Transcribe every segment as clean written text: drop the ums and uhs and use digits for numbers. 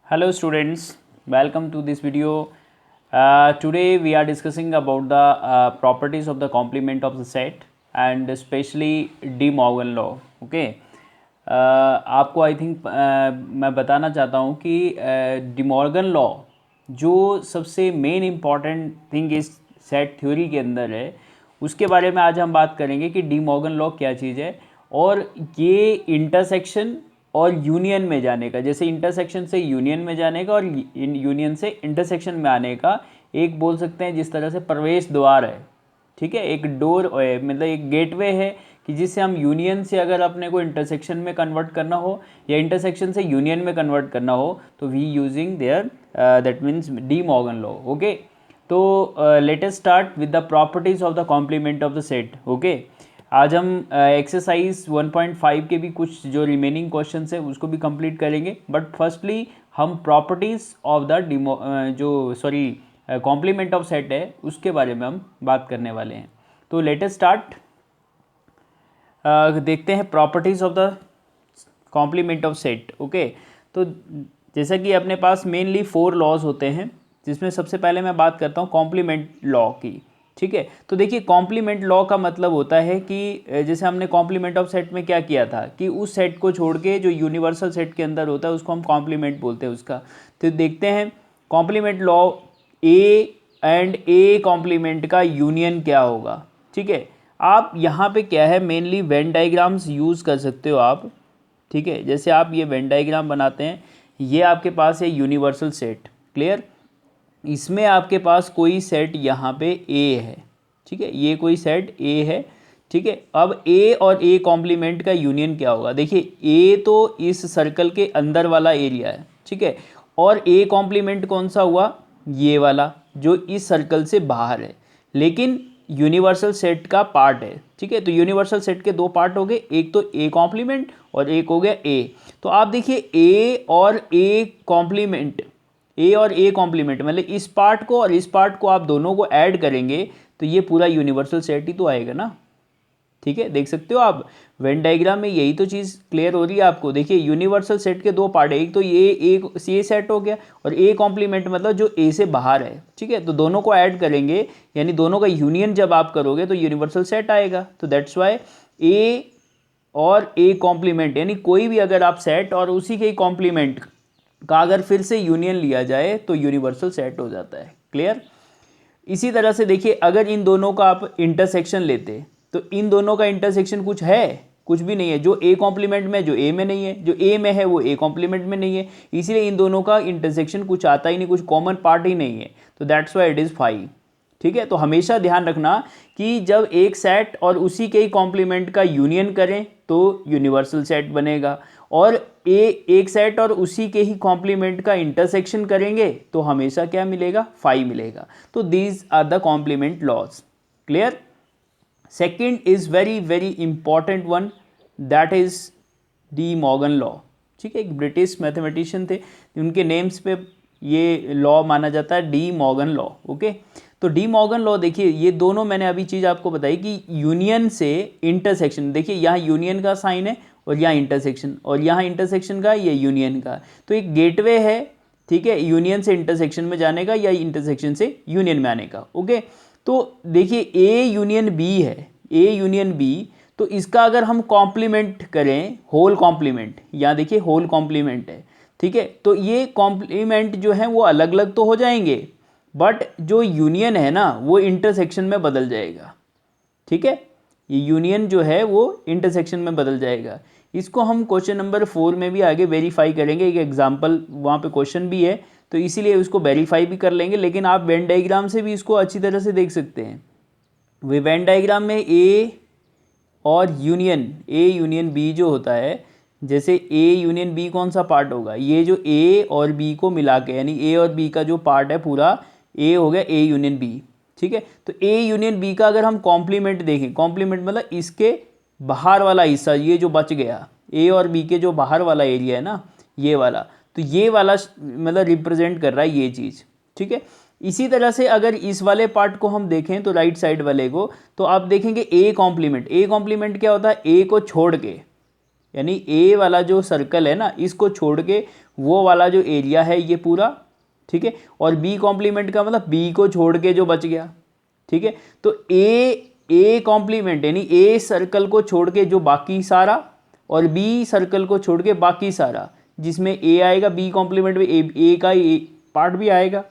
Hello students, welcome to this video. Today we are discussing about the properties of the complement of the set and especially De Morgan law. Okay. आपको I think मैं बताना चाहता हूँ कि De Morgan law जो सबसे main important thing इस set theory के अंदर है उसके बारे में आज हम बात करेंगे कि De Morgan लॉ क्या चीज़ है और ये इंटरसेक्शन और यूनियन में जाने का, जैसे इंटरसेक्शन से यूनियन में जाने का और यूनियन से इंटरसेक्शन में आने का एक बोल सकते हैं जिस तरह से प्रवेश द्वार है। ठीक है, एक डोर मतलब एक गेटवे है कि जिससे हम यूनियन से अगर अपने को इंटरसेक्शन में कन्वर्ट करना हो या इंटरसेक्शन से यूनियन में कन्वर्ट करना हो तो we using there that means De Morgan law. Okay, तो let us start with the properties of the complement of the set. Okay, आज हम एक्सरसाइज 1.5 के भी कुछ जो रिमेनिंग क्वेश्चन है उसको भी कंप्लीट करेंगे, बट फर्स्टली हम properties of the complement of set है उसके बारे में हम बात करने वाले हैं। तो लेट अस स्टार्ट, देखते हैं properties of the complement of set. Okay, तो जैसा कि अपने पास मेनली 4 लॉज होते हैं जिसमें सबसे पहले मैं बात करता हूँ कॉम्प्लीमेंट लॉ की। ठीक है, तो देखिए कॉम्प्लीमेंट लॉ का मतलब होता है कि जैसे हमने कॉम्प्लीमेंट ऑफ सेट में क्या किया था कि उस सेट को छोड़ के जो यूनिवर्सल सेट के अंदर होता है उसको हम कॉम्प्लीमेंट बोलते हैं उसका। तो देखते हैं complement law A and A complement का यूनियन क्या होगा। ठीक है, आप यहाँ पे क्या है मेनली वेन डाइग्राम्स यूज़ कर सकते हो आप। ठीक है, जैसे आप ये वेन डाइग्राम बनाते हैं, ये आपके पास है यूनिवर्सल सेट, क्लियर। इसमें आपके पास कोई सेट यहाँ पे ए है। ठीक है, ये कोई सेट ए है। ठीक है, अब ए और ए कॉम्प्लीमेंट का यूनियन क्या होगा। देखिए ए तो इस सर्कल के अंदर वाला एरिया है, ठीक है, और ए कॉम्प्लीमेंट कौन सा हुआ, ये वाला जो इस सर्कल से बाहर है लेकिन यूनिवर्सल सेट का पार्ट है। ठीक है, तो यूनिवर्सल सेट के 2 पार्ट हो गए, एक तो ए कॉम्प्लीमेंट और एक हो गया ए। तो आप देखिए ए और ए कॉम्प्लीमेंट, ए और ए कॉम्प्लीमेंट मतलब इस पार्ट को और इस पार्ट को आप दोनों को ऐड करेंगे तो ये पूरा यूनिवर्सल सेट ही तो आएगा ना। ठीक है, देख सकते हो आप वेन डायग्राम में यही तो चीज़ क्लियर हो रही है आपको। देखिए यूनिवर्सल सेट के 2 पार्ट है, एक तो ये सेट हो गया और ए कॉम्प्लीमेंट मतलब जो ए से बाहर है। ठीक है, तो दोनों को ऐड करेंगे यानी दोनों का यूनियन जब आप करोगे तो यूनिवर्सल सेट आएगा। तो दैट्स वाई ए और ए कॉम्प्लीमेंट यानी कोई भी अगर आप सेट और उसी के कॉम्प्लीमेंट का अगर फिर से यूनियन लिया जाए तो यूनिवर्सल सेट हो जाता है, क्लियर। इसी तरह से देखिए अगर इन दोनों का आप इंटरसेक्शन लेते तो इन दोनों का इंटरसेक्शन कुछ है, कुछ भी नहीं है। जो ए कॉम्प्लीमेंट में जो ए में नहीं है, जो ए में है वो ए कॉम्प्लीमेंट में नहीं है, इसीलिए इन दोनों का इंटरसेक्शन कुछ आता ही नहीं, कुछ कॉमन पार्ट ही नहीं है। तो दैट्स वाई इट इज़ 5। ठीक है, तो हमेशा ध्यान रखना कि जब एक सेट और उसी के ही कॉम्प्लीमेंट का यूनियन करें तो यूनिवर्सल सेट बनेगा, और एक सेट और उसी के ही कॉम्प्लीमेंट का इंटरसेक्शन करेंगे तो हमेशा क्या मिलेगा, 5 मिलेगा। तो these are the complement laws, clear. Second is very very important one, that is De Morgan law. ठीक है, एक ब्रिटिश मैथमेटिशियन थे, उनके नेम्स पे ये लॉ माना जाता है डी मॉर्गन लॉ। ओके, तो डी मॉर्गन लॉ देखिए ये दोनों मैंने अभी चीज़ आपको बताई कि यूनियन से इंटरसेक्शन, देखिए यहाँ यूनियन का साइन है और यहाँ इंटरसेक्शन, और यहाँ इंटरसेक्शन का, ये यूनियन का, तो एक गेटवे है। ठीक है, यूनियन से इंटरसेक्शन में जाने का या इंटरसेक्शन से यूनियन में आने का। ओके, तो देखिए ए यूनियन बी है, ए यूनियन बी, तो इसका अगर हम कॉम्प्लीमेंट करें, होल कॉम्प्लीमेंट, यहाँ देखिए होल कॉम्प्लीमेंट है। ठीक है, तो ये कॉम्प्लीमेंट जो है वो अलग अलग तो हो जाएंगे बट जो यूनियन है ना वो इंटरसेक्शन में बदल जाएगा। ठीक है, ये यूनियन जो है वो इंटरसेक्शन में बदल जाएगा। इसको हम क्वेश्चन नंबर 4 में भी आगे वेरीफाई करेंगे, एक एग्जांपल वहाँ पे क्वेश्चन भी है तो इसीलिए उसको वेरीफाई भी कर लेंगे, लेकिन आप वेन डायग्राम से भी इसको अच्छी तरह से देख सकते हैं। वे वेन डायग्राम में ए और यूनियन, ए यूनियन बी जो होता है, जैसे ए यूनियन बी कौन सा पार्ट होगा, ये जो ए और बी को मिला के यानी ए और बी का जो पार्ट है पूरा ए हो गया ए यूनियन बी। ठीक है, तो ए यूनियन बी का अगर हम कॉम्प्लीमेंट देखें, कॉम्प्लीमेंट मतलब इसके बाहर वाला हिस्सा, ये जो बच गया ए और बी के जो बाहर वाला एरिया है ना ये वाला, तो ये वाला मतलब रिप्रेजेंट कर रहा है ये चीज़। ठीक है, इसी तरह से अगर इस वाले पार्ट को हम देखें तो राइट साइड वाले को, तो आप देखेंगे ए कॉम्प्लीमेंट, ए कॉम्प्लीमेंट क्या होता है, ए को छोड़ के यानी ए वाला जो सर्कल है ना, इसको छोड़ के वो वाला जो एरिया है ये पूरा, ठीक है। और बी कॉम्प्लीमेंट का मतलब बी को छोड़ के जो बच गया, ठीक है। तो ए कॉम्प्लीमेंट यानी ए सर्कल को छोड़ के जो बाकी सारा, और बी सर्कल को छोड़ के बाकी सारा, जिसमें ए आएगा बी कॉम्प्लीमेंट में ए का पार्ट भी आएगा,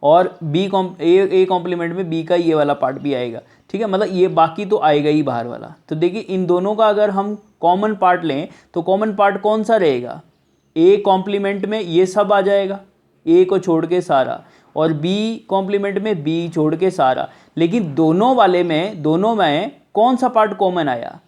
और ए कॉम्प्लीमेंट में बी का ये वाला पार्ट भी आएगा, ठीक है। मतलब ये बाकी तो आएगा ही बाहर वाला। तो देखिए इन दोनों का अगर हम कॉमन पार्ट लें तो कॉमन पार्ट कौन सा रहेगा, ए कॉम्प्लीमेंट में ये सब आ जाएगा, ए को छोड़ के सारा, और बी कॉम्प्लीमेंट में बी छोड़ के सारा। लेकिन दोनों में कौन सा पार्ट कॉमन आया,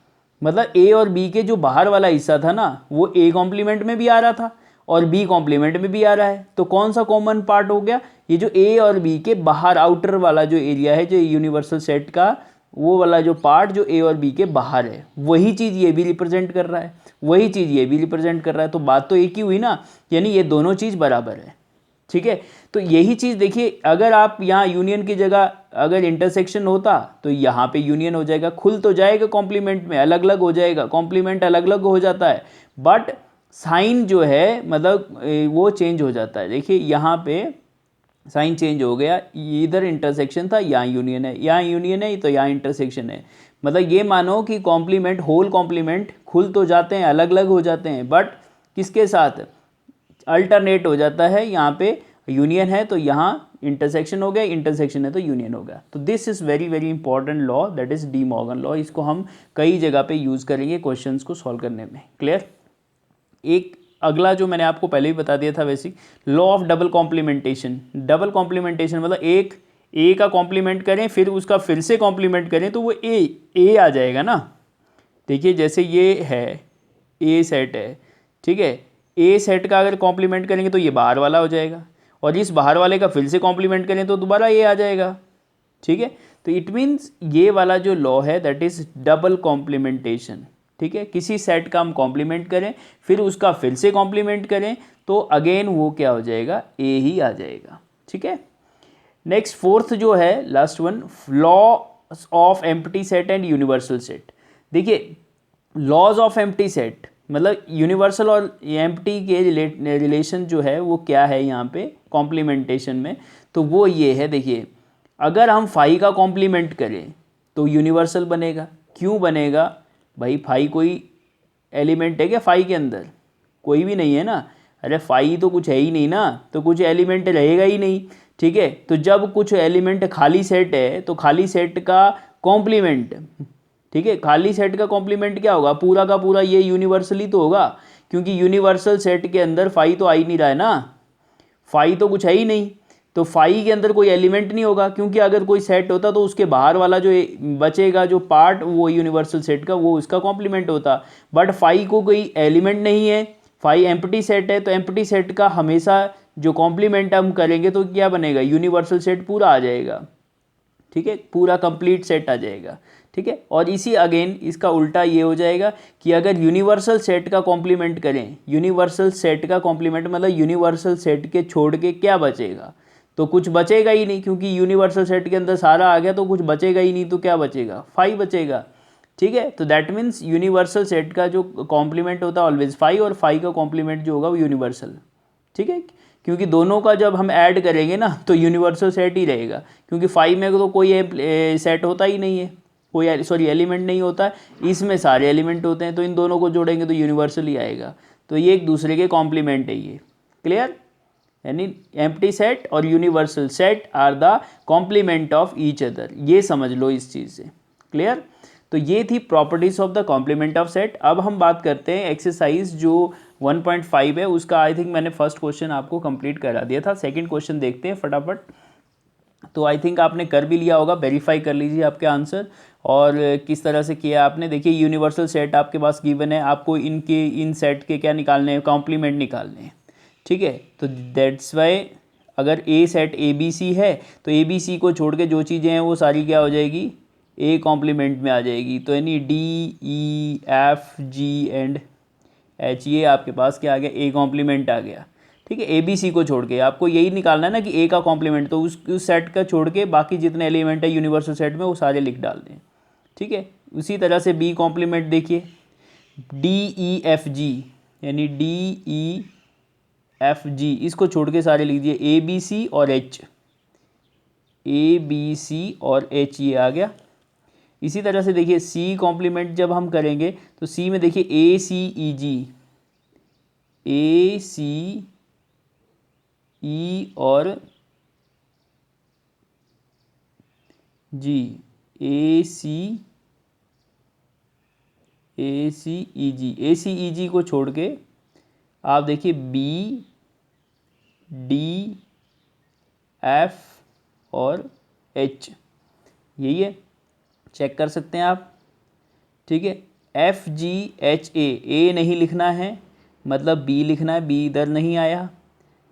मतलब ए और बी के जो बाहर वाला हिस्सा था ना, वो ए कॉम्प्लीमेंट में भी आ रहा था और बी कॉम्प्लीमेंट में भी आ रहा है। तो कौन सा कॉमन पार्ट हो गया, ये जो ए और बी के बाहर आउटर वाला जो एरिया है, जो यूनिवर्सल सेट का वो वाला जो पार्ट जो ए और बी के बाहर है, वही चीज़ ये भी रिप्रेजेंट कर रहा है, वही चीज़ ये भी रिप्रेजेंट कर रहा है। तो बात तो एक ही हुई ना, यानी ये दोनों चीज़ बराबर है, ठीक है। तो यही चीज़ देखिए, अगर आप यहाँ यूनियन की जगह अगर इंटरसेक्शन होता तो यहाँ पे यूनियन हो जाएगा, खुल तो जाएगा कॉम्प्लीमेंट में, अलग अलग हो जाएगा, कॉम्प्लीमेंट अलग अलग हो जाता है, बट साइन जो है मतलब वो चेंज हो जाता है। देखिए यहाँ पे साइन चेंज हो गया, इधर इंटरसेक्शन था, यहाँ यूनियन है, यहाँ यूनियन है तो यहाँ इंटरसेक्शन है। मतलब ये मानो कि कॉम्प्लीमेंट, होल कॉम्प्लीमेंट खुल तो जाते हैं, अलग अलग हो जाते हैं, बट किसके साथ अल्टरनेट हो जाता है। यहाँ पे यूनियन है तो यहाँ इंटरसेक्शन हो गया, इंटरसेक्शन है तो यूनियन हो गया। तो this is very very important law, that is D Morgan law. इसको हम कई जगह पे यूज़ करेंगे क्वेश्चंस को सॉल्व करने में। क्लियर। एक अगला जो मैंने आपको पहले ही बता दिया था basic, law of double complementation. Double complementation मतलब एक ए का कॉम्प्लीमेंट करें फिर उसका फिर से कॉम्प्लीमेंट करें तो वो ए आ जाएगा ना। देखिए जैसे ये है ए सेट है, ठीक है, ए सेट का अगर कॉम्प्लीमेंट करेंगे तो ये बाहर वाला हो जाएगा, और इस बाहर वाले का फिर से कॉम्प्लीमेंट करें तो दोबारा ये आ जाएगा, ठीक है। तो इट मीन्स ये वाला जो लॉ है दैट इज़ डबल कॉम्प्लीमेंटेशन, ठीक है। किसी सेट का हम कॉम्प्लीमेंट करें फिर उसका फिर से कॉम्प्लीमेंट करें तो अगेन वो क्या हो जाएगा, ए ही आ जाएगा, ठीक है। नेक्स्ट फोर्थ जो है last one, law of empty set and universal set. देखिए लॉज ऑफ एम्प्टी सेट मतलब यूनिवर्सल और एम्प्टी के रिलेशन जो है वो क्या है यहाँ पे कॉम्प्लीमेंटेशन में, तो वो ये है। देखिए अगर हम फाई का कॉम्प्लीमेंट करें तो यूनिवर्सल बनेगा। क्यों बनेगा भाई, फाई कोई एलिमेंट है क्या फाई के अंदर, कोई भी नहीं है ना। अरे फाई तो कुछ है ही नहीं ना, तो कुछ एलिमेंट रहेगा ही नहीं, ठीक है। तो जब कुछ एलिमेंट खाली सेट है तो खाली सेट का कॉम्प्लीमेंट, ठीक है, खाली सेट का कॉम्प्लीमेंट क्या होगा, पूरा का पूरा ये यूनिवर्सल ही तो होगा, क्योंकि यूनिवर्सल सेट के अंदर फाई तो आ ही नहीं रहा है ना, फाई तो कुछ है ही नहीं, तो फाई के अंदर कोई एलिमेंट नहीं होगा, क्योंकि अगर कोई सेट होता तो उसके बाहर वाला जो बचेगा जो पार्ट वो यूनिवर्सल सेट का वो उसका कॉम्प्लीमेंट होता। बट फाई को कोई एलिमेंट नहीं है, फाई एम्प्टी सेट है, तो एम्प्टी सेट का हमेशा जो कॉम्प्लीमेंट हम करेंगे तो क्या बनेगा, यूनिवर्सल सेट पूरा आ जाएगा, ठीक है, पूरा कंप्लीट सेट आ जाएगा, ठीक है। और इसी अगेन इसका उल्टा ये हो जाएगा कि अगर यूनिवर्सल सेट का कॉम्प्लीमेंट करें, यूनिवर्सल सेट का कॉम्प्लीमेंट मतलब यूनिवर्सल सेट के छोड़ के क्या बचेगा, तो कुछ बचेगा ही नहीं, क्योंकि यूनिवर्सल सेट के अंदर सारा आ गया तो कुछ बचेगा ही नहीं, तो क्या बचेगा, फाई बचेगा, ठीक है। तो दैट मीन्स यूनिवर्सल सेट का जो कॉम्प्लीमेंट होता है ऑलवेज फाई, और फाई का कॉम्प्लीमेंट जो होगा वो यूनिवर्सल, ठीक है। क्योंकि दोनों का जब हम ऐड करेंगे ना तो यूनिवर्सल सेट ही रहेगा, क्योंकि फाइव में तो कोई सेट होता ही नहीं है, कोई एलिमेंट नहीं होता है, इसमें सारे एलिमेंट होते हैं, तो इन दोनों को जोड़ेंगे तो यूनिवर्सल ही आएगा। तो ये एक दूसरे के कॉम्प्लीमेंट है ये। क्लियर। यानी एम्प्टी सेट और universal set are the complement of each other, ये समझ लो इस चीज़ से। क्लियर। तो ये थी properties of the complement of set. अब हम बात करते हैं एक्सरसाइज जो 1.5 है उसका। आई थिंक मैंने फर्स्ट क्वेश्चन आपको कंप्लीट करा दिया था, सेकंड क्वेश्चन देखते हैं फटाफट। तो आई थिंक आपने कर भी लिया होगा, वेरीफाई कर लीजिए आपके आंसर और किस तरह से किया आपने। देखिए यूनिवर्सल सेट आपके पास गिवन है, आपको इन सेट के क्या निकालने हैं, कॉम्प्लीमेंट निकालने हैं, ठीक है। तो दैट्स वाई अगर ए सेट ए बी सी है तो ए बी सी को छोड़ के जो चीज़ें हैं वो सारी क्या हो जाएगी, ए कॉम्प्लीमेंट में आ जाएगी। तो यानी D E F G and H, ये आपके पास क्या आ गया, ए कॉम्प्लीमेंट आ गया, ठीक है। ए बी सी को छोड़ के आपको यही निकालना है ना कि ए का कॉम्प्लीमेंट, तो उस सेट का छोड़ के बाकी जितने एलिमेंट है यूनिवर्सल सेट में वो सारे लिख डाल दें, ठीक है। उसी तरह से बी कॉम्प्लीमेंट देखिए, DEFG, यानी DEFG, इसको छोड़ के सारे लिख दिए, ABC और H, ABC और H, ये आ गया। इसी तरह से देखिए C कॉम्प्लीमेंट जब हम करेंगे तो C में देखिए ACE और G, ACEG को छोड़ के आप देखिए BDF और H, यही है, चेक कर सकते हैं आप। ठीक है, FGHA, A नहीं लिखना है, मतलब B लिखना है, B इधर नहीं आया,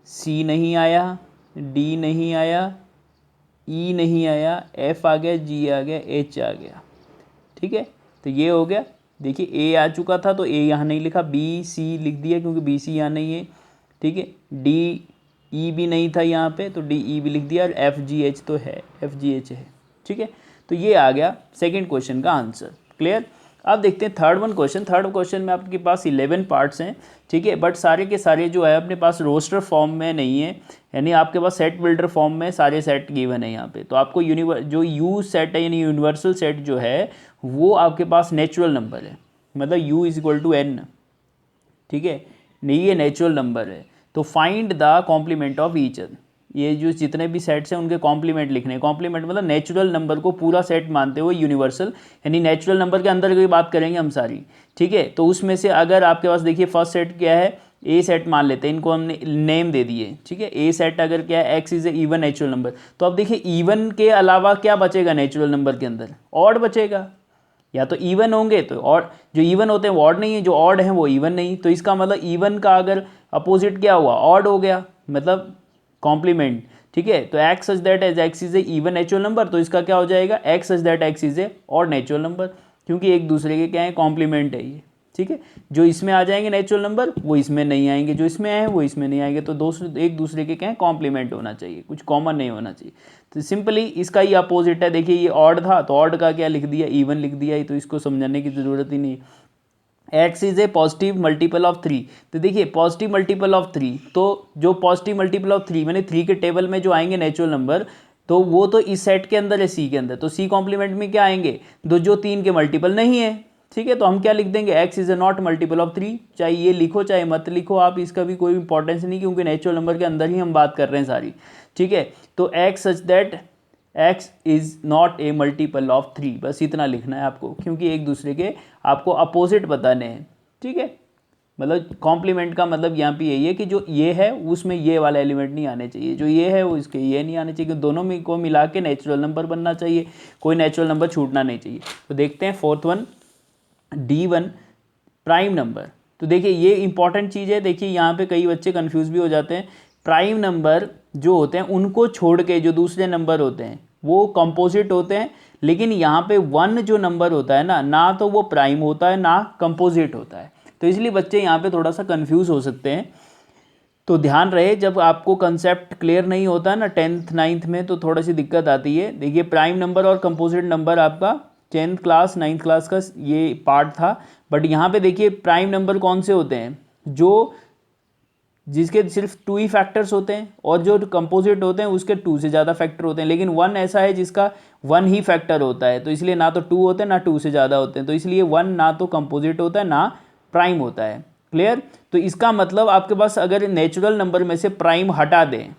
C नहीं आया, D नहीं आया, E नहीं आया, F आ गया, G आ गया, H आ गया। ठीक है, तो ये हो गया। देखिए A आ चुका था तो A यहाँ नहीं लिखा, B C लिख दिया क्योंकि B C यहाँ नहीं है। ठीक है, D E भी नहीं था यहाँ पे तो D E भी लिख दिया, और F G H तो है, F G H है। ठीक है, तो ये आ गया सेकंड क्वेश्चन का आंसर। क्लियर। अब देखते हैं थर्ड क्वेश्चन में आपके पास 11 पार्ट्स हैं। ठीक है, बट सारे के सारे जो है अपने पास रोस्टर फॉर्म में नहीं है, यानी आपके पास सेट बिल्डर फॉर्म में सारे सेट गिवन है यहाँ पे। तो आपको जो यू सेट है यानी यूनिवर्सल सेट जो है वो आपके पास नेचुरल नंबर है, मतलब u is equal to n। ठीक है, नहीं ये नेचुरल नंबर है। तो find the complement of each, ये जो जितने भी सेट्स हैं उनके कॉम्प्लीमेंट लिखने हैं। कॉम्प्लीमेंट मतलब नेचुरल नंबर को पूरा सेट मानते हुए यूनिवर्सल, यानी नेचुरल नंबर के अंदर की बात करेंगे हम सारी। ठीक है, तो उसमें से अगर आपके पास देखिए फर्स्ट सेट क्या है, ए सेट मान लेते हैं, इनको हमने नेम दे दिए। ठीक है, ए सेट अगर क्या है, x is a even natural number, तो अब देखिए इवन के अलावा क्या बचेगा नेचुरल नंबर के अंदर, ऑड बचेगा। या तो इवन होंगे तो और जो इवन होते हैं वो ऑड नहीं है, जो ऑड है वो इवन नहीं। तो इसका मतलब इवन का अगर अपोजिट क्या हुआ, ऑड हो गया, मतलब कॉम्प्लीमेंट। ठीक है, तो x such that as x is a even natural number, तो इसका क्या हो जाएगा, x such that x is a odd natural number, क्योंकि एक दूसरे के क्या है, कॉम्प्लीमेंट है ये। ठीक है, जो इसमें आ जाएंगे नेचुरल नंबर वो इसमें नहीं आएंगे, जो इसमें आए वो इसमें नहीं आएंगे, तो दोस्तों एक दूसरे के क्या है, कॉम्प्लीमेंट होना चाहिए, कुछ कॉमन नहीं होना चाहिए। तो सिंपली इसका ही अपोजिट है, देखिए ये ऑड था तो ऑड का क्या लिख दिया, इवन लिख दिया, तो इसको समझाने की ज़रूरत ही नहीं। X is a positive multiple of 3, तो देखिए पॉजिटिव मल्टीपल ऑफ 3, तो जो पॉजिटिव मल्टीपल ऑफ 3 मैंने 3 के टेबल में जो आएंगे नेचुरल नंबर, तो वो तो इस सेट के अंदर है, सी के अंदर, तो सी कॉम्प्लीमेंट में क्या आएंगे, जो 3 के मल्टीपल नहीं है। ठीक है, तो हम क्या लिख देंगे, x is A not multiple of 3, चाहे ये लिखो चाहे मत लिखो आप, इसका भी कोई इंपॉर्टेंस नहीं, क्योंकि नेचुरल नंबर के अंदर ही हम बात कर रहे हैं सारी। ठीक है, तो x such that x is not a multiple of 3, बस इतना लिखना है आपको, क्योंकि एक दूसरे के आपको अपोजिट बताने हैं। ठीक है, मतलब कॉम्प्लीमेंट का मतलब यहाँ पे यही है कि जो ये है उसमें ये वाला एलिमेंट नहीं आने चाहिए, जो ये है वो इसके ये नहीं आने चाहिए, दोनों में को मिला के नेचुरल नंबर बनना चाहिए, कोई नेचुरल नंबर छूटना नहीं चाहिए। तो देखते हैं fourth one, D1 prime number. तो देखिए ये इंपॉर्टेंट चीज़ है, देखिए यहाँ पे कई बच्चे कंफ्यूज भी हो जाते हैं। प्राइम नंबर जो होते हैं उनको छोड़ के जो दूसरे नंबर होते हैं वो कंपोजिट होते हैं, लेकिन यहाँ पे 1 जो नंबर होता है ना तो वो प्राइम होता है ना कंपोजिट होता है, तो इसलिए बच्चे यहाँ पे थोड़ा सा कंफ्यूज हो सकते हैं। तो ध्यान रहे, जब आपको कंसेप्ट क्लियर नहीं होता है ना 10th 9th में, तो थोड़ी सी दिक्कत आती है। देखिए प्राइम नंबर और कंपोजिट नंबर आपका 10th क्लास 9th क्लास का ये पार्ट था, बट यहाँ पे देखिए प्राइम नंबर कौन से होते हैं, जो जिसके सिर्फ 2 ही फैक्टर्स होते हैं, और जो कंपोजिट होते हैं उसके 2 से ज़्यादा फैक्टर होते हैं, लेकिन 1 ऐसा है जिसका 1 ही फैक्टर होता है, तो इसलिए ना तो 2 होते हैं ना 2 से ज़्यादा होते हैं, तो इसलिए 1 ना तो कंपोजिट होता है ना प्राइम होता है। क्लियर। तो इसका मतलब आपके पास अगर नेचुरल नंबर में से प्राइम हटा दें,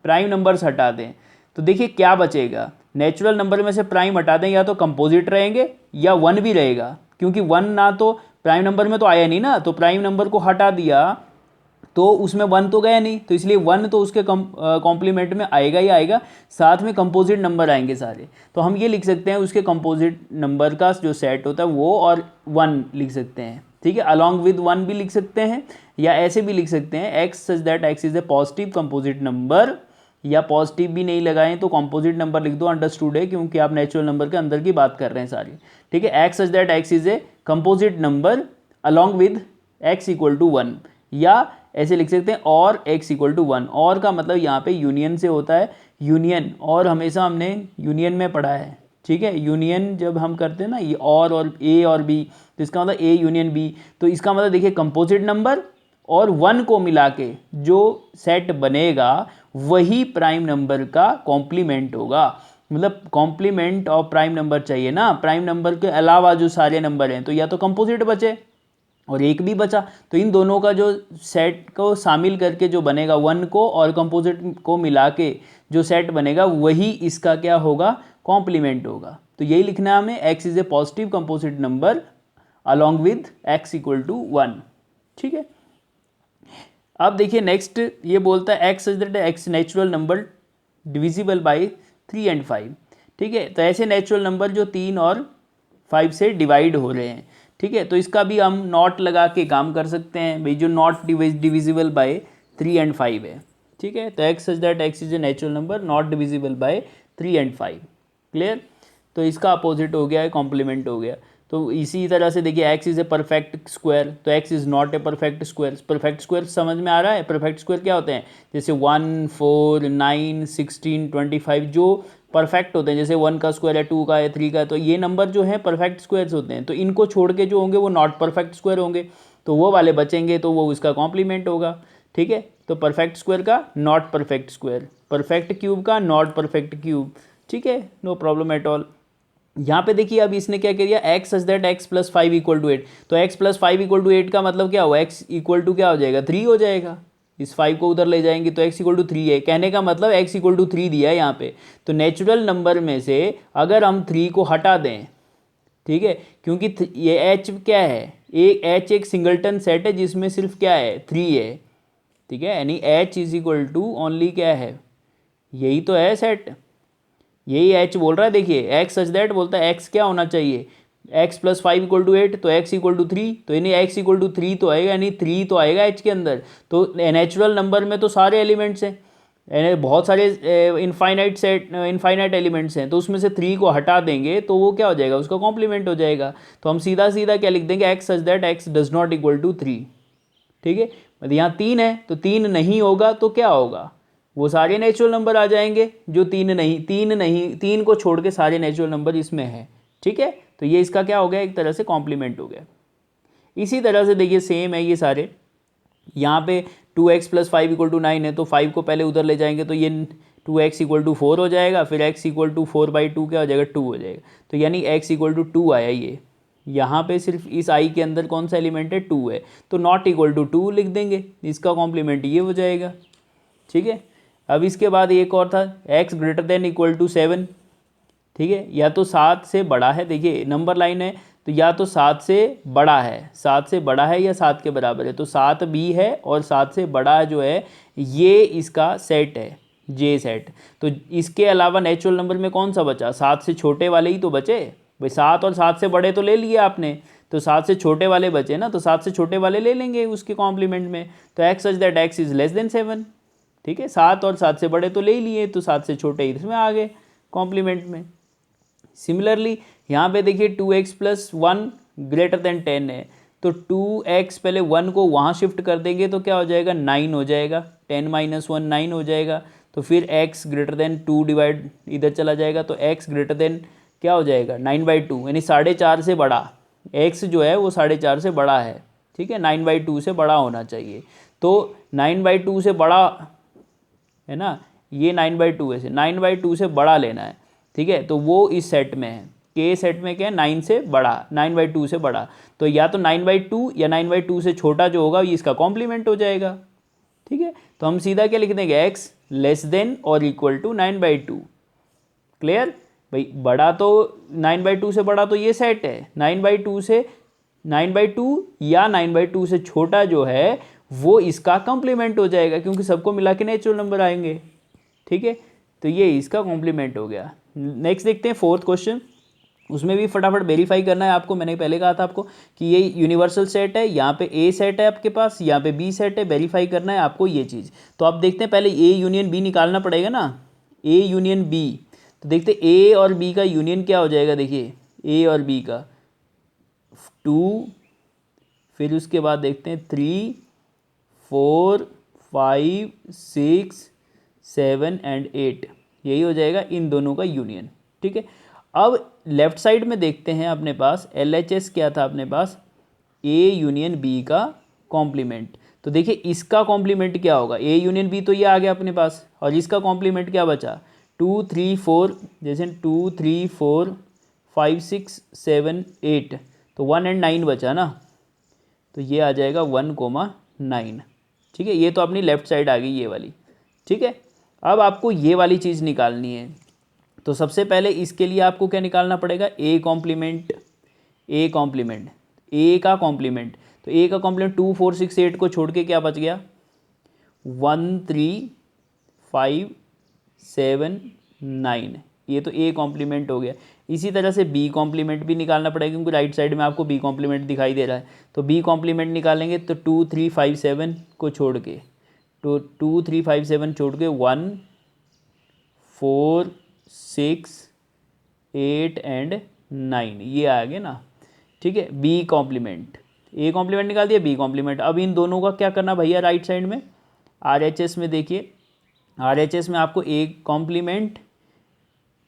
प्राइम नंबर्स हटा दें, तो देखिए क्या बचेगा, नेचुरल नंबर में से प्राइम हटा दें, या तो कंपोजिट रहेंगे या 1 भी रहेगा, क्योंकि 1 ना तो प्राइम नंबर में तो आया नहीं ना, तो प्राइम नंबर को हटा दिया तो उसमें 1 तो गया नहीं, तो इसलिए 1 तो उसके कॉम्प्लीमेंट में आएगा ही आएगा, साथ में कंपोजिट नंबर आएंगे सारे। तो हम ये लिख सकते हैं उसके कंपोजिट नंबर का जो सेट होता है वो और 1 लिख सकते हैं। ठीक है, अलॉन्ग विद 1 भी लिख सकते हैं, या ऐसे भी लिख सकते हैं, x such that x is a positive composite number, या पॉजिटिव भी नहीं लगाएं तो कंपोजिट नंबर लिख दो, अंडरस्टूड है, क्योंकि आप नेचुरल नंबर के अंदर की बात कर रहे हैं सारी। ठीक है, x such that x is a composite number along with x equal to 1, या ऐसे लिख सकते हैं और x इक्वल टू 1। और का मतलब यहाँ पे यूनियन से होता है, यूनियन और हमेशा हमने यूनियन में पढ़ा है। ठीक है। यूनियन जब हम करते हैं ना ये और ए और बी, तो इसका मतलब ए यूनियन बी, तो इसका मतलब देखिए कंपोजिट नंबर और 1 को मिला के जो सेट बनेगा वही प्राइम नंबर का कॉम्प्लीमेंट होगा। मतलब कॉम्प्लीमेंट ऑफ प्राइम नंबर चाहिए ना, प्राइम नंबर के अलावा जो सारे नंबर हैं, तो या तो कंपोजिट बचे और एक भी बचा, तो इन दोनों का जो सेट को शामिल करके जो बनेगा 1 को और कंपोजिट को मिला के जो सेट बनेगा वही इसका क्या होगा, कॉम्प्लीमेंट होगा। तो यही लिखना है हमें, x is a positive composite number along with x equal to 1। ठीक है। अब देखिए नेक्स्ट ये बोलता है x is that x natural number divisible by 3 and 5। ठीक है। तो ऐसे नेचुरल नंबर जो 3 और 5 से डिवाइड हो रहे हैं। ठीक है। तो इसका भी हम नॉट लगा के काम कर सकते हैं भाई, जो नॉट डिविजिबल बाय 3 and 5 है। ठीक है। तो x such that x is a natural number not divisible by 3 and 5। Clear. तो इसका अपोजिट हो गया है, कॉम्प्लीमेंट हो गया। तो इसी तरह से देखिए x is a perfect square, तो x is not a perfect square. Perfect square समझ में आ रहा है। परफेक्ट स्क्वायर क्या होते हैं, जैसे 1, 4, 9, 16, 25 जो परफेक्ट होते हैं, जैसे 1 का स्क्वायर है, 2 का है, 3 का है, तो ये नंबर जो है परफेक्ट स्क्वायर्स होते हैं। तो इनको छोड़ के जो होंगे वो नॉट परफेक्ट स्क्वायर होंगे, तो वो वाले बचेंगे, तो वो उसका कॉम्प्लीमेंट होगा। ठीक है। तो परफेक्ट स्क्वायर का not perfect square, perfect cube का नॉट परफेक्ट क्यूब। ठीक है, नो प्रॉब्लम एट ऑल। यहाँ पे देखिए अब इसने क्या किया, x such that x plus 5 equal to 8। तो x प्लस 5 इक्वल टू 8 का मतलब क्या हुआ, x इक्वल टू क्या हो जाएगा, 3 हो जाएगा। इस 5 को उधर ले जाएंगे तो x इक्वल टू 3 है। कहने का मतलब x इक्वल टू 3 दिया है यहाँ पे। तो नेचुरल नंबर में से अगर हम 3 को हटा दें, ठीक है, क्योंकि ये h क्या है, h एक सिंगलटन सेट है जिसमें सिर्फ क्या है, 3 है। ठीक है, यानी h is equal to only क्या है, यही तो है सेट, यही एच बोल रहा है। देखिए एक्स सच दैट बोलता है एक्स क्या होना चाहिए, एक्स प्लस 5 इक्वल टू 8, तो एक्स इक्वल टू 3, तो यानी एक्स इक्वल टू 3 तो आएगा, यानी 3 तो आएगा एच के अंदर। तो नेचुरल नंबर में तो सारे एलिमेंट्स हैं, बहुत सारे इनफाइनाइट एलिमेंट्स हैं, तो उसमें से 3 को हटा देंगे तो वो क्या हो जाएगा, उसका कॉम्प्लीमेंट हो जाएगा। तो हम सीधा सीधा क्या लिख देंगे, x such that x does not equal to 3। ठीक है, मतलब यहाँ 3 है तो 3 नहीं होगा तो क्या होगा, वो सारे नेचुरल नंबर आ जाएंगे जो 3 को छोड़ के सारे नेचुरल नंबर इसमें है। ठीक है, तो ये इसका क्या हो गया, एक तरह से कॉम्प्लीमेंट हो गया। इसी तरह से देखिए सेम है ये सारे, यहाँ पे 2x प्लस 5 इक्वल टू 9 है, तो 5 को पहले उधर ले जाएंगे तो ये 2x इक्वल टू 4 हो जाएगा, फिर x इक्वल टू 4/2 क्या हो जाएगा, 2 हो जाएगा। तो यानी x इक्वल टू 2 आया। ये यहाँ पे सिर्फ इस i के अंदर कौन सा एलिमेंट है, 2 है, तो नॉट इक्वल टू 2 लिख देंगे, इसका कॉम्प्लीमेंट ये हो जाएगा। ठीक है। अब इसके बाद एक और था, x greater than equal to 7। ठीक है, या तो 7 से बड़ा है, देखिए नंबर लाइन है, तो या तो 7 से बड़ा है, 7 से बड़ा है या 7 के बराबर है, तो 7 भी है और 7 से बड़ा जो है ये इसका सेट है, जे सेट। तो इसके अलावा नेचुरल नंबर में कौन सा बचा, 7 से छोटे वाले ही तो बचे भाई। 7 और 7 से बड़े तो ले लिए आपने, तो 7 से छोटे वाले बचे ना, तो 7 से छोटे वाले ले लेंगे उसके कॉम्प्लीमेंट में। तो x such that x is less than 7। ठीक है, 7 और 7 से बड़े तो ले ही लिए, तो 7 से छोटे इसमें आ गए कॉम्प्लीमेंट में। सिमिलरली यहाँ पे देखिए 2x प्लस 1 ग्रेटर देन 10 है, तो 2x पहले 1 को वहाँ शिफ्ट कर देंगे तो क्या हो जाएगा, 9 हो जाएगा, 10 माइनस 1 9 हो जाएगा। तो फिर x ग्रेटर देन 2 डिवाइड इधर चला जाएगा, तो x ग्रेटर देन क्या हो जाएगा, 9/2, यानी 4.5 से बड़ा, x जो है वो 4.5 से बड़ा है। ठीक है, 9/2 से बड़ा होना चाहिए, तो 9/2 से बड़ा है ना, ये 9/2 है, 9/2 से बड़ा लेना है। ठीक है, तो वो इस सेट में है, के सेट में क्या है, 9 से बड़ा, 9/2 से बड़ा, तो या तो 9/2 या 9/2 से छोटा जो होगा ये इसका कॉम्प्लीमेंट हो जाएगा। ठीक है, तो हम सीधा क्या लिख देंगे, एक्स लेस देन और इक्वल टू 9/2। क्लियर भाई, बड़ा तो 9/2 से बड़ा तो ये सेट है, 9/2 या 9/2 से छोटा जो है वो इसका कॉम्प्लीमेंट हो जाएगा, क्योंकि सबको मिला के नेचुरल नंबर आएंगे। ठीक है, तो ये इसका कॉम्प्लीमेंट हो गया। नेक्स्ट देखते हैं 4th क्वेश्चन, उसमें भी फटाफट वेरीफाई करना है आपको। मैंने पहले कहा था आपको कि ये यूनिवर्सल सेट है, यहाँ पे ए सेट है आपके पास, यहाँ पे बी सेट है, वेरीफाई करना है आपको ये चीज़। तो आप देखते हैं पहले ए यूनियन बी निकालना पड़ेगा ना, ए यूनियन बी। तो देखते हैं ए और बी का यूनियन क्या हो जाएगा, देखिए ए और बी का 2, फिर उसके बाद देखते हैं 3, 4, 5, 6, 7 एंड 8, यही हो जाएगा इन दोनों का यूनियन। ठीक है, अब लेफ्ट साइड में देखते हैं अपने पास LHS क्या था अपने पास, A यूनियन B का कॉम्प्लीमेंट। तो देखिए इसका कॉम्प्लीमेंट क्या होगा, A यूनियन B तो ये आ गया अपने पास, और इसका कॉम्प्लीमेंट क्या बचा 2 3 4, जैसे 2 3 4 5 6 7 8, तो 1 एंड 9 बचा ना, तो ये आ जाएगा 1,9। ठीक है, ये तो अपनी लेफ्ट साइड आ गई ये वाली। ठीक है, अब आपको ये वाली चीज़ निकालनी है। तो सबसे पहले इसके लिए आपको क्या निकालना पड़ेगा, A complement, A complement, A का कॉम्प्लीमेंट। तो A का कॉम्प्लीमेंट 2 4 6 8 को छोड़ के क्या बच गया 1 3 5 7 9, ये तो A कॉम्प्लीमेंट हो गया। इसी तरह से B कॉम्प्लीमेंट भी निकालना पड़ेगा, क्योंकि राइट साइड में आपको B कॉम्प्लीमेंट दिखाई दे रहा है। तो B कॉम्प्लीमेंट निकालेंगे तो 2 3 5 7 को छोड़ के, तो 2 3 5 7 छोड़ के 1 4 6 8 एंड 9, ये आ गए ना। ठीक है, B कॉम्प्लीमेंट, A कॉम्प्लीमेंट निकाल दिया, B कॉम्प्लीमेंट। अब इन दोनों का क्या करना भैया, राइट साइड में RHS में देखिए, RHS में आपको A complement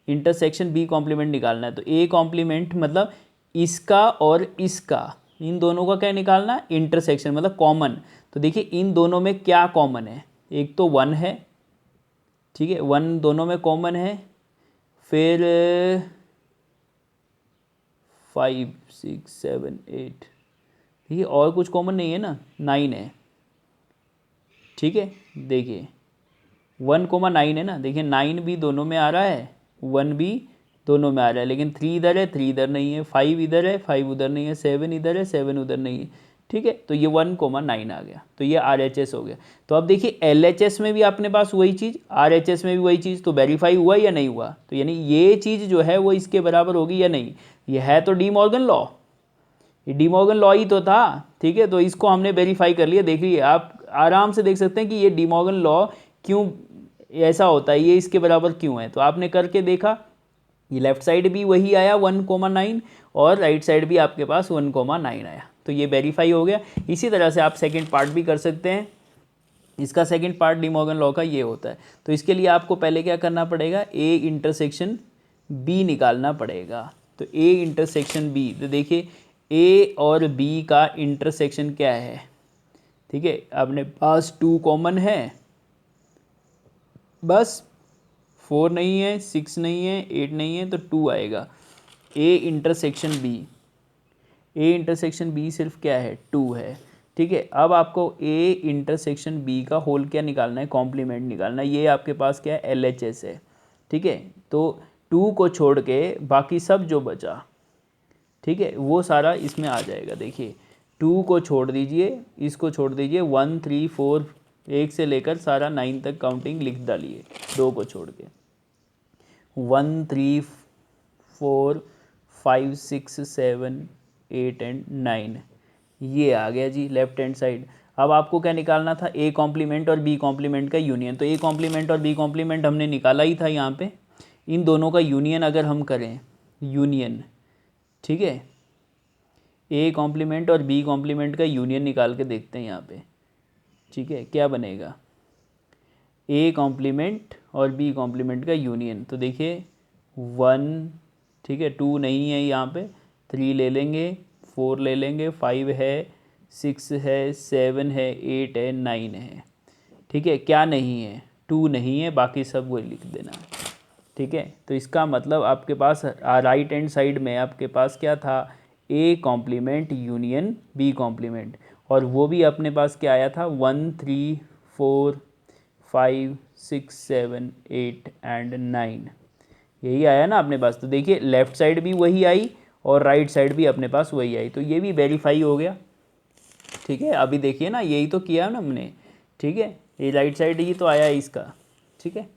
intersection B complement निकालना है। तो A कॉम्प्लीमेंट मतलब इसका और इसका, इन दोनों का क्या निकालना, इंटरसेक्शन मतलब कॉमन। तो देखिए इन दोनों में क्या कॉमन है, एक तो 1 है, ठीक है, 1 दोनों में कॉमन है, फिर 5 6 7 8, ठीक है, और कुछ कॉमन नहीं है ना, 9 है। ठीक है, देखिए 1,9 है ना, देखिए 9 भी दोनों में आ रहा है, 1 भी दोनों में आ रहा है, लेकिन 3 इधर है, 3 इधर नहीं है, 5 इधर है, 5 उधर नहीं है, 7 इधर है, 7 उधर नहीं है। ठीक है, तो ये 1,9 आ गया, तो ये RHS हो गया। तो अब देखिए LHS में भी अपने पास वही चीज़, RHS में भी वही चीज़, तो वेरीफाई हुआ या नहीं हुआ, तो यानी ये चीज़ जो है वो इसके बराबर होगी या नहीं। ये है तो डी मॉर्गन लॉ, ये डी मॉर्गन लॉ ही तो था। ठीक है, तो इसको हमने वेरीफाई कर लिया। देख लीजिए आप आराम से देख सकते हैं कि ये डी मॉर्गन लॉ क्यों ऐसा होता है, ये इसके बराबर क्यों है। तो आपने करके देखा, ये लेफ्ट साइड भी वही आया 1,9 और राइट साइड भी आपके पास 1,9 आया, तो ये वेरीफाई हो गया। इसी तरह से आप सेकंड पार्ट भी कर सकते हैं। इसका second part D Morgan law का ये होता है। तो इसके लिए आपको पहले क्या करना पड़ेगा, A इंटरसेक्शन B निकालना पड़ेगा। तो A इंटरसेक्शन B, तो देखिए A और B का इंटरसेक्शन क्या है, ठीक है, अपने पास 2 कॉमन है, बस 4 नहीं है, 6 नहीं है, 8 नहीं है, तो 2 आएगा। A intersection B, A intersection B सिर्फ क्या है, 2 है। ठीक है, अब आपको A इंटरसेक्शन B का होल क्या निकालना है, कॉम्प्लीमेंट निकालना है। ये आपके पास क्या है, LHS है। ठीक है, तो 2 को छोड़ के बाकी सब जो बचा, ठीक है, वो सारा इसमें आ जाएगा। देखिए 2 को छोड़ दीजिए, इसको छोड़ दीजिए, 1 3 4 1 से लेकर सारा 9 तक काउंटिंग लिख डालिए, 2 को छोड़ के 1 3 4 5 6 7 8 एंड 9, ये आ गया जी लेफ्ट हैंड साइड। अब आपको क्या निकालना था, A कॉम्प्लीमेंट और B कॉम्प्लीमेंट का यूनियन। तो A कॉम्प्लीमेंट और B कॉम्प्लीमेंट हमने निकाला ही था यहाँ पे। इन दोनों का यूनियन अगर हम करें, यूनियन, ठीक है, A कॉम्प्लीमेंट और B कॉम्प्लीमेंट का यूनियन निकाल के देखते हैं यहाँ पे। ठीक है, क्या बनेगा, A कॉम्प्लीमेंट और B कॉम्प्लीमेंट का यूनियन। तो देखिए 1, ठीक है, 2 नहीं है यहाँ पे, 3 ले लेंगे, 4 ले लेंगे, 5 है, 6 है, 7 है, 8 है, 9 है। ठीक है, क्या नहीं है, 2 नहीं है, बाकी सब वही लिख देना। ठीक है, तो इसका मतलब आपके पास राइट हैंड साइड में आपके पास क्या था, A complement union B complement, और वो भी अपने पास क्या आया था, 1 3 4 5 6 7 8 एंड 9, यही आया ना अपने पास। तो देखिए लेफ्ट साइड भी वही आई और राइट साइड भी अपने पास वही आई, तो ये भी वेरीफाई हो गया। ठीक है, अभी देखिए ना, यही तो किया ना हमने। ठीक है, ये राइट साइड ही तो आया है इसका। ठीक है,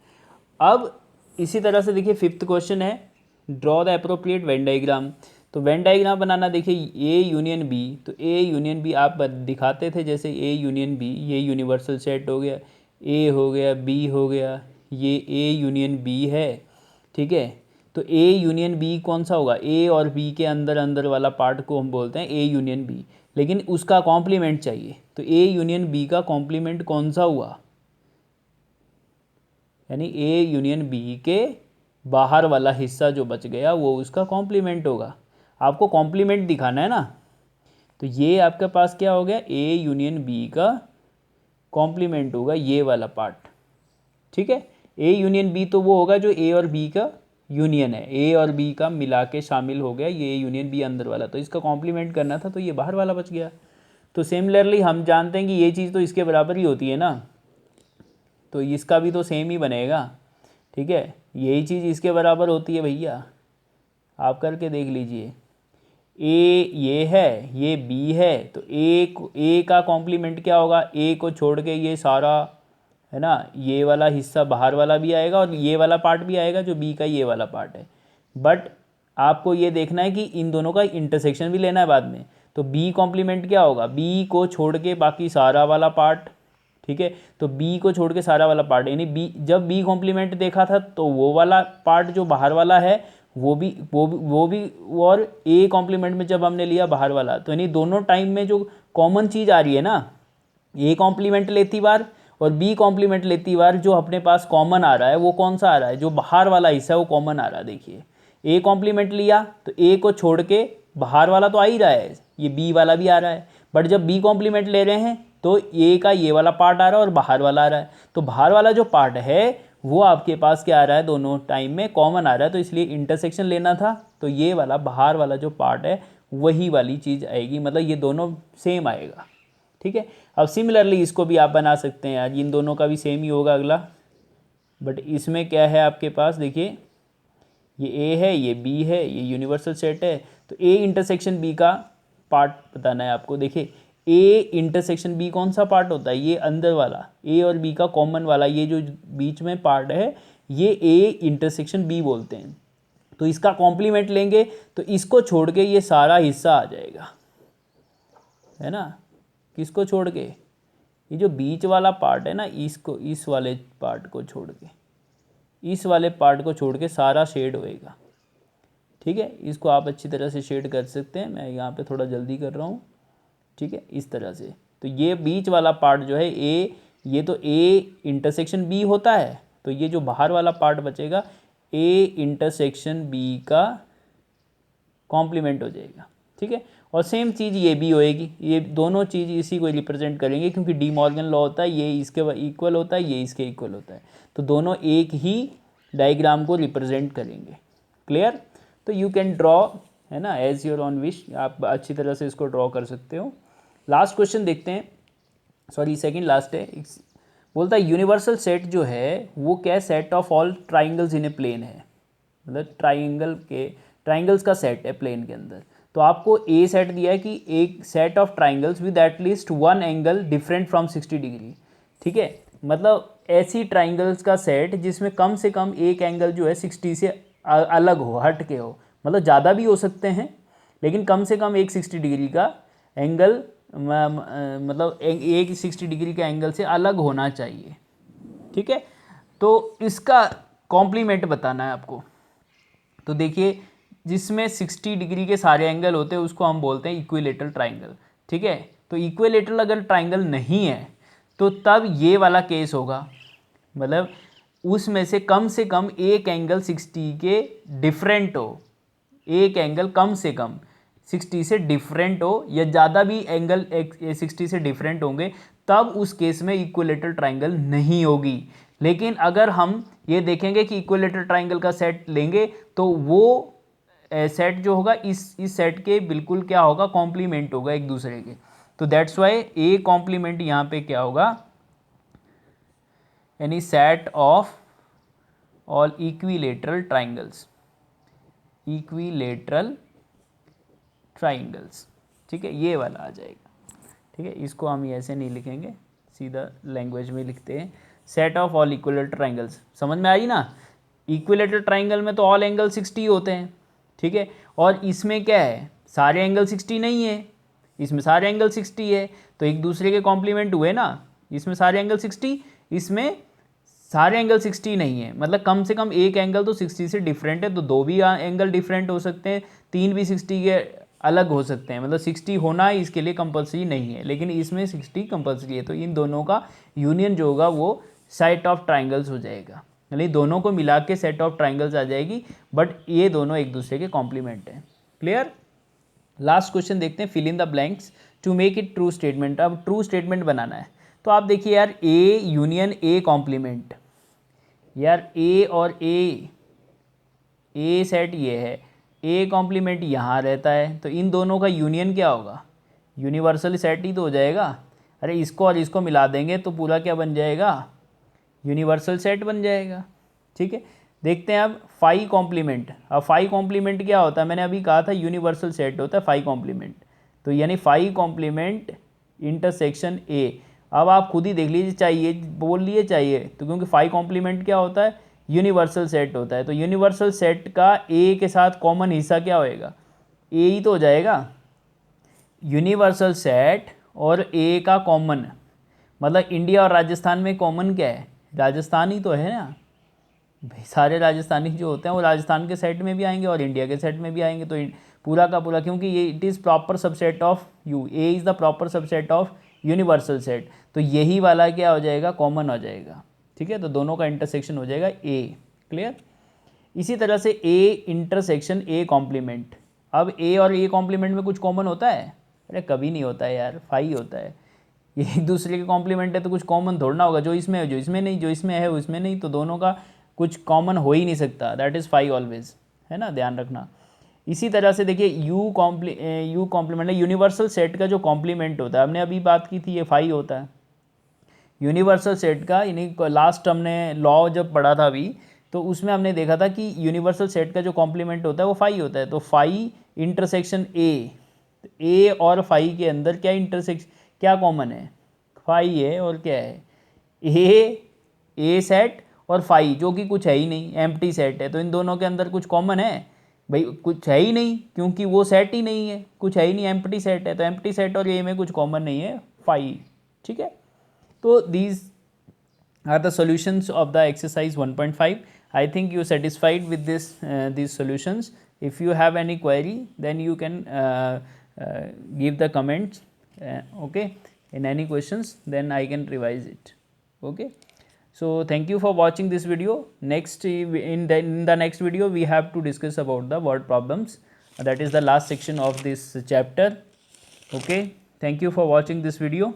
अब इसी तरह से देखिए फिफ्थ क्वेश्चन है, draw the appropriate Venn diagram. तो वेन डाइग्राम बनाना, देखिए A यूनियन B, तो A यूनियन B आप दिखाते थे जैसे A यूनियन B, ये यूनिवर्सल सेट हो गया, A हो गया, B हो गया, ये A यूनियन B है। ठीक है, तो A यूनियन B कौन सा होगा, A और B के अंदर अंदर वाला पार्ट को हम बोलते हैं A यूनियन B, लेकिन उसका कॉम्प्लीमेंट चाहिए। तो A यूनियन B का कॉम्प्लीमेंट कौन सा हुआ, यानी A यूनियन B के बाहर वाला हिस्सा जो बच गया वो उसका कॉम्प्लीमेंट होगा। आपको कॉम्प्लीमेंट दिखाना है ना, तो ये आपके पास क्या हो गया, ए यूनियन बी का कॉम्प्लीमेंट होगा ये वाला पार्ट, ठीक है। ए यूनियन बी तो वो होगा जो ए और बी का यूनियन है, ए और बी का मिला के शामिल हो गया ये यूनियन बी अंदर वाला, तो इसका कॉम्प्लीमेंट करना था तो ये बाहर वाला बच गया। तो सिमिलरली हम जानते हैं कि ये चीज़ तो इसके बराबर ही होती है ना, तो इसका भी तो सेम ही बनेगा, ठीक है। यही चीज़ इसके बराबर होती है भैया, आप करके देख लीजिए। ए ये है, ये बी है, तो ए का कॉम्प्लीमेंट क्या होगा, ए को छोड़ के ये सारा है ना, ये वाला हिस्सा बाहर वाला भी आएगा और ये वाला पार्ट भी आएगा जो बी का ये वाला पार्ट है। बट आपको ये देखना है कि इन दोनों का इंटरसेक्शन भी लेना है बाद में, तो बी कॉम्प्लीमेंट क्या होगा, बी को छोड़ के बाकी सारा वाला पार्ट, ठीक है। तो बी को छोड़ के सारा वाला पार्ट, यानी बी जब बी कॉम्प्लीमेंट देखा था तो वो वाला पार्ट जो बाहर वाला है वो भी और ए कॉम्प्लीमेंट में जब हमने लिया बाहर वाला, तो यानी दोनों टाइम में जो कॉमन चीज़ आ रही है ना, ए कॉम्प्लीमेंट लेती बार और बी कॉम्प्लीमेंट लेती बार, जो अपने पास कॉमन आ रहा है वो कौन सा आ रहा है, जो बाहर वाला हिस्सा है वो कॉमन आ रहा है। देखिए ए कॉम्प्लीमेंट लिया तो ए को छोड़ के बाहर वाला तो आ ही रहा है, ये बी वाला भी आ रहा है, बट जब बी कॉम्प्लीमेंट ले रहे हैं तो ए का ये वाला पार्ट आ रहा है और बाहर वाला आ रहा है, तो बाहर वाला जो पार्ट है वो आपके पास क्या आ रहा है, दोनों टाइम में कॉमन आ रहा है, तो इसलिए इंटरसेक्शन लेना था, तो ये वाला बाहर वाला जो पार्ट है वही वाली चीज़ आएगी, मतलब ये दोनों सेम आएगा, ठीक है। अब सिमिलरली इसको भी आप बना सकते हैं यार, इन दोनों का भी सेम ही होगा अगला, बट इसमें क्या है आपके पास, देखिए ये ए है, ये बी है, ये यूनिवर्सल सेट है, तो ए इंटरसेक्शन बी का पार्ट बताना है आपको। देखिए ए इंटरसेक्शन बी कौन सा पार्ट होता है, ये अंदर वाला ए और बी का कॉमन वाला, ये जो बीच में पार्ट है ये ए इंटरसेक्शन बी बोलते हैं। तो इसका कॉम्प्लीमेंट लेंगे तो इसको छोड़ के ये सारा हिस्सा आ जाएगा, है ना। किसको छोड़ के, ये जो बीच वाला पार्ट है ना, इसको, इस वाले पार्ट को छोड़ के, इस वाले पार्ट को छोड़ के सारा शेड होएगा, ठीक है। इसको आप अच्छी तरह से शेड कर सकते हैं, मैं यहाँ पे थोड़ा जल्दी कर रहा हूँ, ठीक है, इस तरह से। तो ये बीच वाला पार्ट जो है ए, ये तो ए इंटरसेक्शन बी होता है, तो ये जो बाहर वाला पार्ट बचेगा ए इंटरसेक्शन बी का कॉम्प्लीमेंट हो जाएगा, ठीक है। और सेम चीज़ ये भी होएगी, ये दोनों चीज़ इसी को रिप्रेजेंट करेंगे, क्योंकि डी मॉर्गन लॉ होता है, ये इसके इक्वल होता है, ये इसके इक्वल होता है, तो दोनों एक ही डायग्राम को रिप्रेजेंट करेंगे। क्लियर, तो यू कैन ड्रॉ, है ना, एज योर ऑन विश, आप अच्छी तरह से इसको ड्रॉ कर सकते हो। लास्ट क्वेश्चन देखते हैं, सॉरी सेकंड लास्ट है, बोलता है यूनिवर्सल सेट जो है वो क्या है, set of all triangles in a plane है, मतलब ट्राइंगल्स का सेट है प्लेन के अंदर। तो आपको ए सेट दिया है कि एक set of triangles with at least one angle different from 60 degree, ठीक है। मतलब ऐसी ट्राइंगल्स का सेट जिसमें कम से कम एक एंगल जो है 60 से अलग हो, हट के हो, मतलब ज़्यादा भी हो सकते हैं लेकिन कम से कम एक 60 डिग्री का एंगल, मतलब एक 60 डिग्री का एंगल से अलग होना चाहिए, ठीक है। तो इसका कॉम्प्लीमेंट बताना है आपको। तो देखिए जिसमें 60 डिग्री के सारे एंगल होते हैं उसको हम बोलते हैं इक्विलेटरल ट्राइंगल, ठीक है। तो इक्विलेटरल अगर ट्राइंगल नहीं है तो तब ये वाला केस होगा, मतलब उसमें से कम एक एंगल 60 के डिफरेंट हो, एक एंगल कम से कम 60 से डिफरेंट हो, या ज़्यादा भी एंगल 60 से डिफरेंट होंगे, तब उस केस में इक्विलेटरल ट्राइंगल नहीं होगी। लेकिन अगर हम ये देखेंगे कि इक्विलेटरल ट्राइंगल का सेट लेंगे तो वो सेट जो होगा इस सेट के बिल्कुल क्या होगा, कॉम्प्लीमेंट होगा एक दूसरे के। तो दैट्स वाई ए कॉम्प्लीमेंट यहाँ पे क्या होगा, यानी set of all equilateral triangles, equilateral triangles, ठीक है, ये वाला आ जाएगा, ठीक है। इसको हम ऐसे नहीं लिखेंगे, सीधा लैंग्वेज में लिखते हैं, set of all equilateral triangles. समझ में आई ना, इक्विलेटरल ट्राइंगल में तो ऑल एंगल 60 होते हैं, ठीक है, और इसमें क्या है, सारे एंगल 60 नहीं है, इसमें सारे एंगल 60 है, तो एक दूसरे के कॉम्प्लीमेंट हुए ना, इसमें सारे एंगल 60, इसमें सारे एंगल 60 नहीं है, मतलब कम से कम एक एंगल तो 60 से डिफरेंट है, तो दो भी एंगल डिफरेंट हो सकते हैं, तीन भी 60 के अलग हो सकते हैं, मतलब 60 होना इसके लिए कंपलसरी नहीं है, लेकिन इसमें 60 कंपलसरी है। तो इन दोनों का यूनियन जो होगा वो सेट ऑफ ट्राइंगल्स हो जाएगा, यानी दोनों को मिला के सेट ऑफ ट्राइंगल्स आ जाएगी, बट ये दोनों एक दूसरे के कॉम्प्लीमेंट हैं। क्लियर। लास्ट क्वेश्चन देखते हैं, fill in the blanks to make it true statement. अब ट्रू स्टेटमेंट बनाना है, तो आप देखिए यार, ए यूनियन ए कॉम्प्लीमेंट, यार ए और ए सेट ये है, ए कॉम्प्लीमेंट यहाँ रहता है, तो इन दोनों का यूनियन क्या होगा, यूनिवर्सल सेट ही तो हो जाएगा। अरे इसको और इसको मिला देंगे तो पूरा क्या बन जाएगा, यूनिवर्सल सेट बन जाएगा। ठीक है, देखते हैं अब फाई कॉम्प्लीमेंट। अब फाई कॉम्प्लीमेंट क्या होता है, मैंने अभी कहा था यूनिवर्सल सेट होता है फाई कॉम्प्लीमेंट, तो यानी फाई कॉम्प्लीमेंट इंटरसेक्शन ए। अब आप खुद ही देख लीजिए, चाहिए बोल लिए चाहिए, तो क्योंकि फाई कॉम्प्लीमेंट क्या होता है, यूनिवर्सल सेट होता है, तो यूनिवर्सल सेट का ए के साथ कॉमन हिस्सा क्या होएगा, ए ही तो हो जाएगा। यूनिवर्सल सेट और ए का कॉमन, मतलब इंडिया और राजस्थान में कॉमन क्या है, राजस्थान ही तो है ना भाई। सारे राजस्थानी जो होते हैं वो राजस्थान के सेट में भी आएंगे और इंडिया के सेट में भी आएंगे, तो पूरा का पूरा, क्योंकि ये it is proper subset of you, A is the proper subset of universal set, तो यही वाला क्या हो जाएगा, कॉमन हो जाएगा। ठीक है, तो दोनों का इंटरसेक्शन हो जाएगा ए। क्लियर। इसी तरह से ए इंटरसेक्शन ए कॉम्प्लीमेंट। अब ए और ए कॉम्प्लीमेंट में कुछ कॉमन होता है, अरे कभी नहीं होता है यार, फाई होता है। ये एक दूसरे के कॉम्प्लीमेंट है तो कुछ कॉमन थोड़ा होगा, जो इसमें है जो इसमें नहीं, जो इसमें है वो इसमें नहीं, तो दोनों का कुछ कॉमन हो ही नहीं सकता, दैट इज़ फाई ऑलवेज, है ना, ध्यान रखना। इसी तरह से देखिए यू कॉम्प्लीमेंट है, यूनिवर्सल सेट का जो कॉम्प्लीमेंट होता है, हमने अभी बात की थी, ये फाई होता है यूनिवर्सल सेट का। यानी लास्ट हमने लॉ जब पढ़ा था अभी, तो उसमें हमने देखा था कि यूनिवर्सल सेट का जो कॉम्प्लीमेंट होता है वो फाई होता है, तो फाई इंटरसेक्शन ए और फाई के अंदर क्या इंटरसेक्शन, क्या कॉमन है, फाई है, और क्या है, ए सेट और फाई, जो कि कुछ है ही नहीं, एम्प्टी सेट है, तो इन दोनों के अंदर कुछ कॉमन है भाई, कुछ है ही नहीं, क्योंकि वो सेट ही नहीं है, कुछ है ही नहीं, एम्प्टी सेट है, तो एम्प्टी सेट और ए में कुछ कॉमन नहीं है, फाई। ठीक है, तो these are the solutions of the exercise 1.5. I think you satisfied with this these solutions. If you have any query, then you can give the comments, okay, in any questions, then I can revise it. Okay, so thank you for watching this video. Next, in the next video we have to discuss about the word problems, that is the last section of this chapter. Okay, thank you for watching this video.